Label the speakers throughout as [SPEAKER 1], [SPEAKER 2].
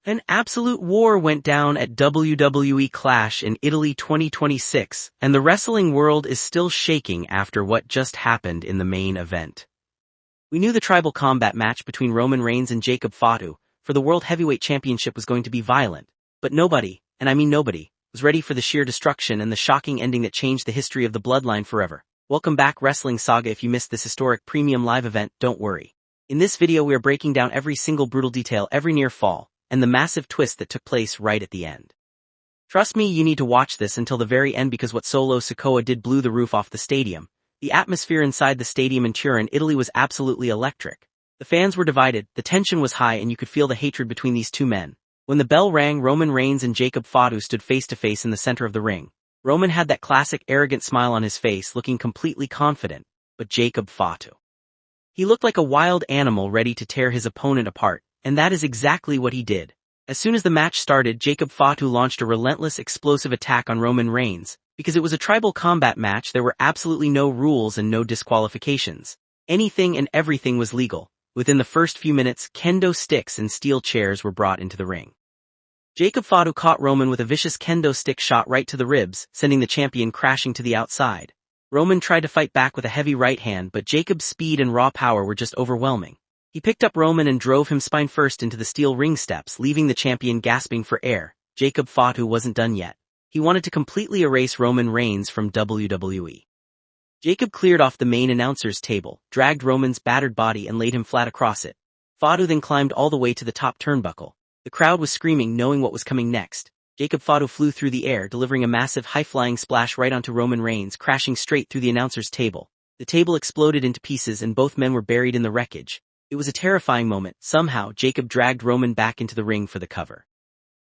[SPEAKER 1] An absolute war went down at WWE Clash in Italy 2026, and the wrestling world is still shaking after what just happened in the main event. We knew the tribal combat match between Roman Reigns and Jacob Fatu for the World Heavyweight Championship was going to be violent, but nobody, and I mean nobody, was ready for the sheer destruction and the shocking ending that changed the history of the Bloodline forever. Welcome back, Wrestling Saga. If you missed this historic premium live event, don't worry. In this video we are breaking down every single brutal detail, every near fall, and the massive twist that took place right at the end. Trust me, you need to watch this until the very end because what Solo Sikoa did blew the roof off the stadium. The atmosphere inside the stadium in Turin, Italy was absolutely electric. The fans were divided, the tension was high, and you could feel the hatred between these two men. When the bell rang, Roman Reigns and Jacob Fatu stood face to face in the center of the ring. Roman had that classic arrogant smile on his face, looking completely confident, but Jacob Fatu, he looked like a wild animal ready to tear his opponent apart. And that is exactly what he did. As soon as the match started, Jacob Fatu launched a relentless, explosive attack on Roman Reigns. Because it was a tribal combat match, there were absolutely no rules and no disqualifications. Anything and everything was legal. Within the first few minutes, Kendo sticks and steel chairs were brought into the ring. Jacob Fatu caught Roman with a vicious Kendo stick shot right to the ribs, sending the champion crashing to the outside. Roman tried to fight back with a heavy right hand, but Jacob's speed and raw power were just overwhelming. He picked up Roman and drove him spine first into the steel ring steps, leaving the champion gasping for air. Jacob Fatu wasn't done yet. He wanted to completely erase Roman Reigns from WWE. Jacob cleared off the main announcer's table, dragged Roman's battered body and laid him flat across it. Fatu then climbed all the way to the top turnbuckle. The crowd was screaming, knowing what was coming next. Jacob Fatu flew through the air, delivering a massive high-flying splash right onto Roman Reigns, crashing straight through the announcer's table. The table exploded into pieces and both men were buried in the wreckage. It was a terrifying moment. Somehow, Jacob dragged Roman back into the ring for the cover.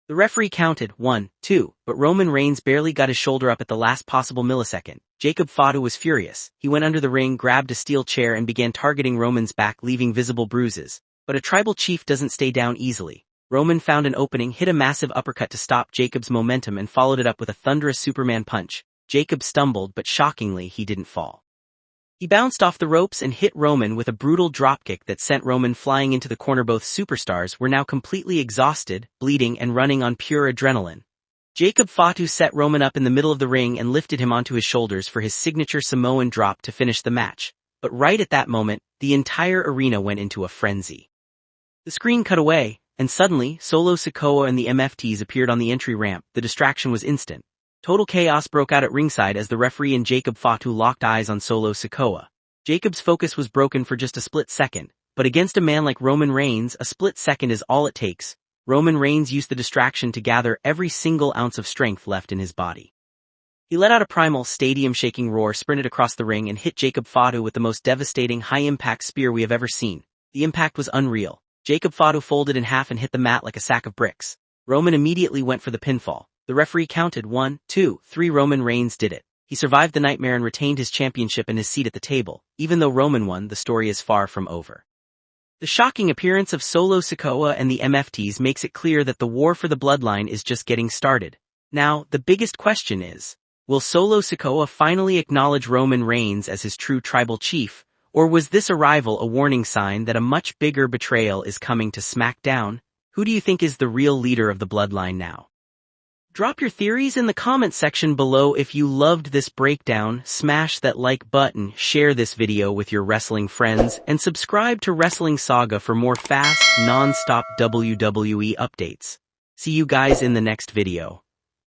[SPEAKER 1] The referee counted 1, 2, but Roman Reigns barely got his shoulder up at the last possible millisecond. Jacob Fatu was furious. He went under the ring, grabbed a steel chair and began targeting Roman's back, leaving visible bruises. But a tribal chief doesn't stay down easily. Roman found an opening, hit a massive uppercut to stop Jacob's momentum and followed it up with a thunderous Superman punch. Jacob stumbled, but shockingly, he didn't fall. He bounced off the ropes and hit Roman with a brutal dropkick that sent Roman flying into the corner. Both superstars were now completely exhausted, bleeding and running on pure adrenaline. Jacob Fatu set Roman up in the middle of the ring and lifted him onto his shoulders for his signature Samoan drop to finish the match. But right at that moment, the entire arena went into a frenzy. The screen cut away, and suddenly, Solo Sikoa and the MFTs appeared on the entry ramp. The distraction was instant. Total chaos broke out at ringside as the referee and Jacob Fatu locked eyes on Solo Sikoa. Jacob's focus was broken for just a split second, but against a man like Roman Reigns, a split second is all it takes. Roman Reigns used the distraction to gather every single ounce of strength left in his body. He let out a primal, stadium-shaking roar, sprinted across the ring and hit Jacob Fatu with the most devastating, high-impact spear we have ever seen. The impact was unreal. Jacob Fatu folded in half and hit the mat like a sack of bricks. Roman immediately went for the pinfall. The referee counted 1, 2, 3. Roman Reigns did it. He survived the nightmare and retained his championship and his seat at the table. Even though Roman won, the story is far from over. The shocking appearance of Solo Sikoa and the MFTs makes it clear that the war for the Bloodline is just getting started. Now, the biggest question is, will Solo Sikoa finally acknowledge Roman Reigns as his true tribal chief, or was this arrival a warning sign that a much bigger betrayal is coming to SmackDown? Who do you think is the real leader of the Bloodline now? Drop your theories in the comment section below. If you loved this breakdown, smash that like button, share this video with your wrestling friends, and subscribe to Wrestling Saga for more fast, non-stop WWE updates. See you guys in the next video.